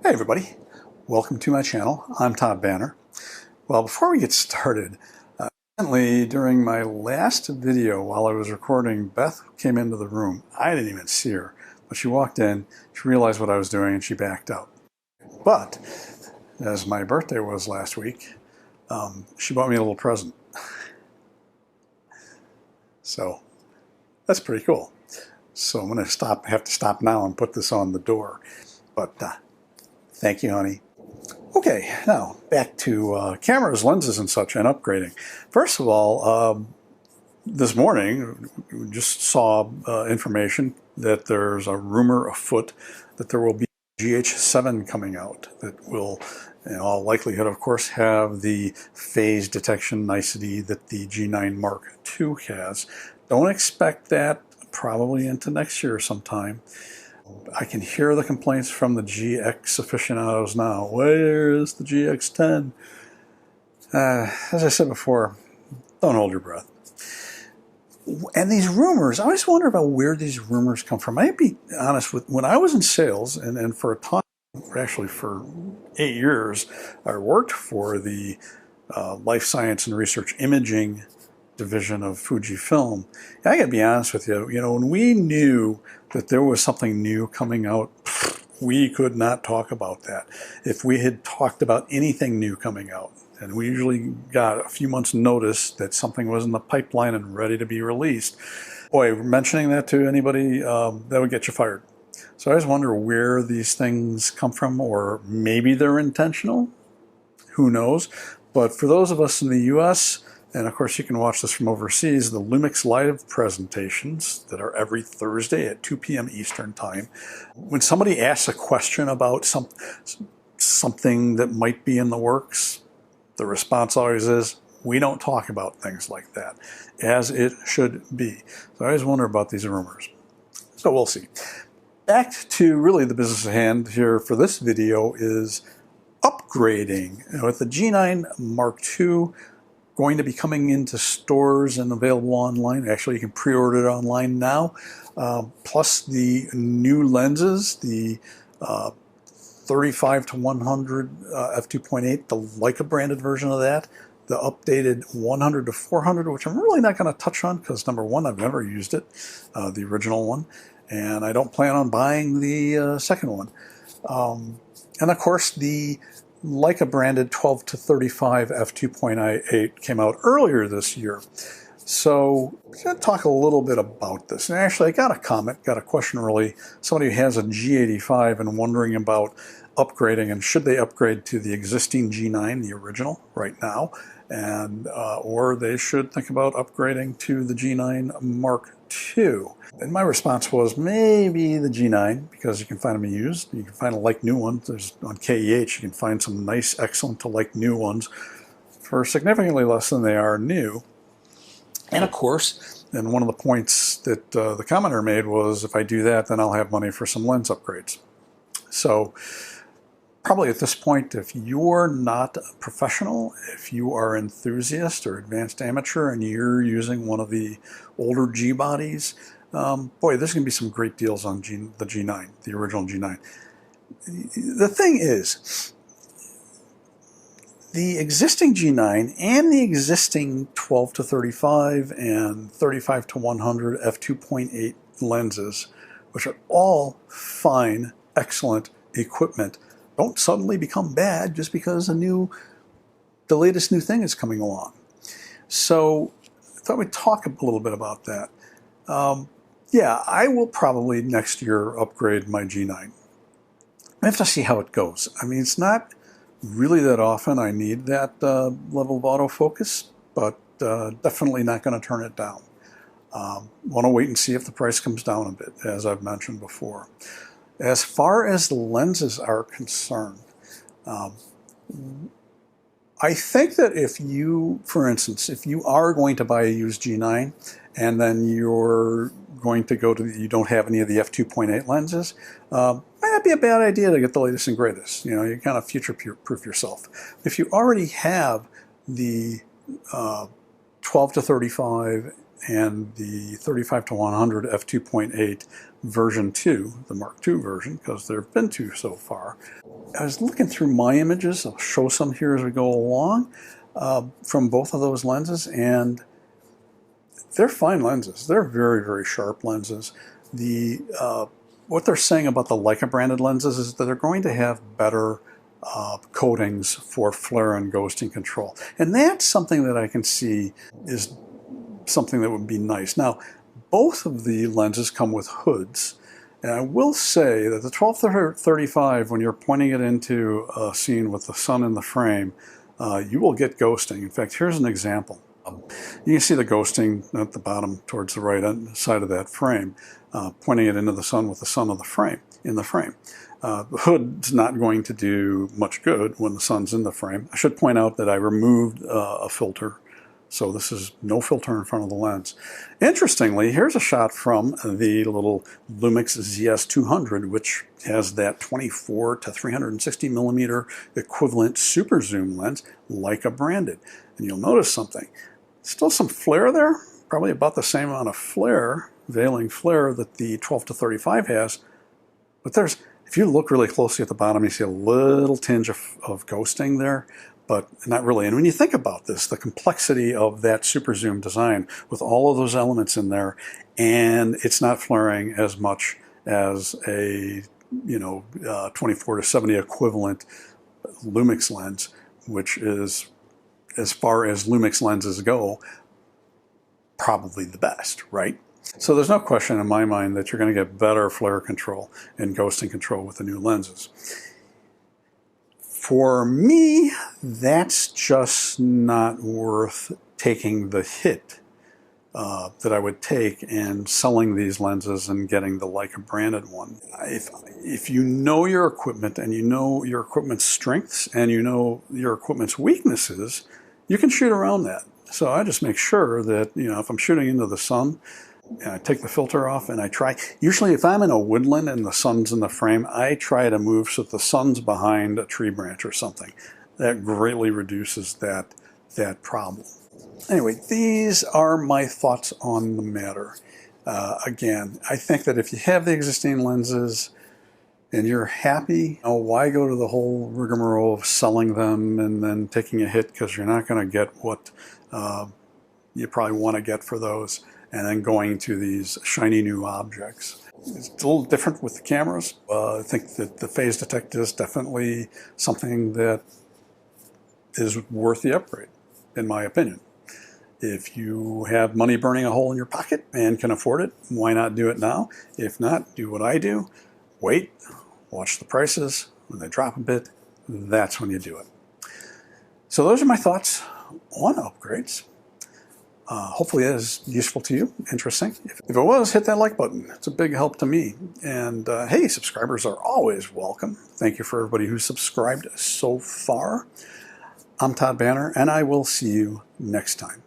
Hey everybody, welcome to my channel. I'm Todd Banner. Well, before we get started, recently during my last video while I was recording, Beth came into the room. I didn't even see her, but she walked in, she realized what I was doing, and she backed out. But as my birthday was last week, she bought me a little present. So that's pretty cool. So I'm going to have to stop now and put this on the door. But thank you, honey. Okay, now back to cameras, lenses, and such, and upgrading. First of all, this morning we just saw information that there's a rumor afoot that there will be GH7 coming out that will, in all likelihood, of course, have the phase detection nicety that the G9 Mark II has. Don't expect that probably into next year sometime. I can hear the complaints from the GX aficionados now. Where is the GX10? As I said before, don't hold your breath. And these rumors, I always wonder about where these rumors come from. I'd be honest with, when I was in sales, and for a time, actually for 8 years, I worked for the Life Science and Research Imaging division of Fujifilm. I gotta be honest with you, when we knew that there was something new coming out, we could not talk about that. If we had talked about anything new coming out, and we usually got a few months notice that something was in the pipeline and ready to be released, boy, mentioning that to anybody, that would get you fired. So I always wonder where these things come from, or maybe they're intentional, who knows. But for those of us in the US, and of course you can watch this from overseas, the Lumix live presentations that are every Thursday at 2 p.m. Eastern time. When somebody asks a question about something that might be in the works, the response always is, we don't talk about things like that, as it should be. So I always wonder about these rumors. So we'll see. Back to really the business at hand here for this video is upgrading. With the G9 Mark II, going to be coming into stores and available online. Actually, you can pre-order it online now. Plus the new lenses, the 35 to 100 f2.8, the Leica branded version of that, the updated 100 to 400, which I'm really not going to touch on because number one, I've never used it, the original one, and I don't plan on buying the second one. And of course, the Leica branded 12 to 35 f2.8 came out earlier this year. So I'm going to talk a little bit about this. And actually, I got a question really. Somebody who has a G85 and wondering about upgrading, and should they upgrade to the existing G9, the original, right now, and or they should think about upgrading to the G9 Mark II. And my response was maybe the G9, because you can find them used. You can find a like new one. There's on KEH, you can find some nice, excellent to like new ones for significantly less than they are new. And of course, and one of the points that the commenter made was, if I do that, then I'll have money for some lens upgrades. So probably at this point, if you're not a professional, if you are an enthusiast or advanced amateur and you're using one of the older G bodies, boy, there's going to be some great deals on the G9, the original G9. The thing is, the existing G9 and the existing 12 to 35 and 35 to 100 f2.8 lenses, which are all fine, excellent equipment, don't suddenly become bad just because the latest new thing is coming along. So I thought we'd talk a little bit about that. Yeah, I will probably next year upgrade my G9. I have to see how it goes. I mean, it's not really that often I need that level of autofocus, but definitely not going to turn it down. Want to wait and see if the price comes down a bit, as I've mentioned before. As far as the lenses are concerned, I think that if you, for instance, if you are going to buy a used G9 and then you're going to go to, you don't have any of the f2.8 lenses, might not be a bad idea to get the latest and greatest. You kind of future-proof yourself. If you already have the 12 to 35 and the 35 to 100 f2.8 version 2, the Mark II version, because there have been two so far, I was looking through my images. I'll show some here as we go along from both of those lenses, and they're fine lenses. They're very, very sharp lenses. What they're saying about the Leica branded lenses is that they're going to have better coatings for flare and ghosting control. And that's something that I can see is something that would be nice. Now, both of the lenses come with hoods. And I will say that the 12-35, when you're pointing it into a scene with the sun in the frame, you will get ghosting. In fact, here's an example. You can see the ghosting at the bottom towards the right side of that frame, pointing it into the sun with the sun of the frame in the frame. The hood's not going to do much good when the sun's in the frame. I should point out that I removed a filter, so this is no filter in front of the lens. Interestingly, here's a shot from the little Lumix ZS200, which has that 24 to 360 millimeter equivalent super zoom lens, Leica branded. And you'll notice something. Still some flare there, probably about the same amount of flare, veiling flare that the 12-35 has, but if you look really closely at the bottom, you see a little tinge of ghosting there, but not really. And when you think about this, the complexity of that super zoom design with all of those elements in there, and it's not flaring as much as a 24 to 70 equivalent Lumix lens, which is, as far as Lumix lenses go, probably the best, right? So there's no question in my mind that you're going to get better flare control and ghosting control with the new lenses. For me, that's just not worth taking the hit that I would take in selling these lenses and getting the Leica branded one. If you know your equipment and you know your equipment's strengths and you know your equipment's weaknesses, you can shoot around that. So I just make sure that, if I'm shooting into the sun, I take the filter off and I try. Usually if I'm in a woodland and the sun's in the frame, I try to move so that the sun's behind a tree branch or something. That greatly reduces that problem. Anyway, these are my thoughts on the matter. Again, I think that if you have the existing lenses and you're happy, why go to the whole rigmarole of selling them and then taking a hit because you're not going to get what you probably want to get for those, and then going to these shiny new objects. It's a little different with the cameras. I think that the phase detect is definitely something that is worth the upgrade, in my opinion. If you have money burning a hole in your pocket and can afford it, why not do it now? If not, do what I do. Wait, watch the prices. When they drop a bit, that's when you do it. So those are my thoughts on upgrades. Hopefully that is useful to you, interesting. If it was, hit that like button. It's a big help to me. And hey, subscribers are always welcome. Thank you for everybody who's subscribed so far. I'm Todd Banner, and I will see you next time.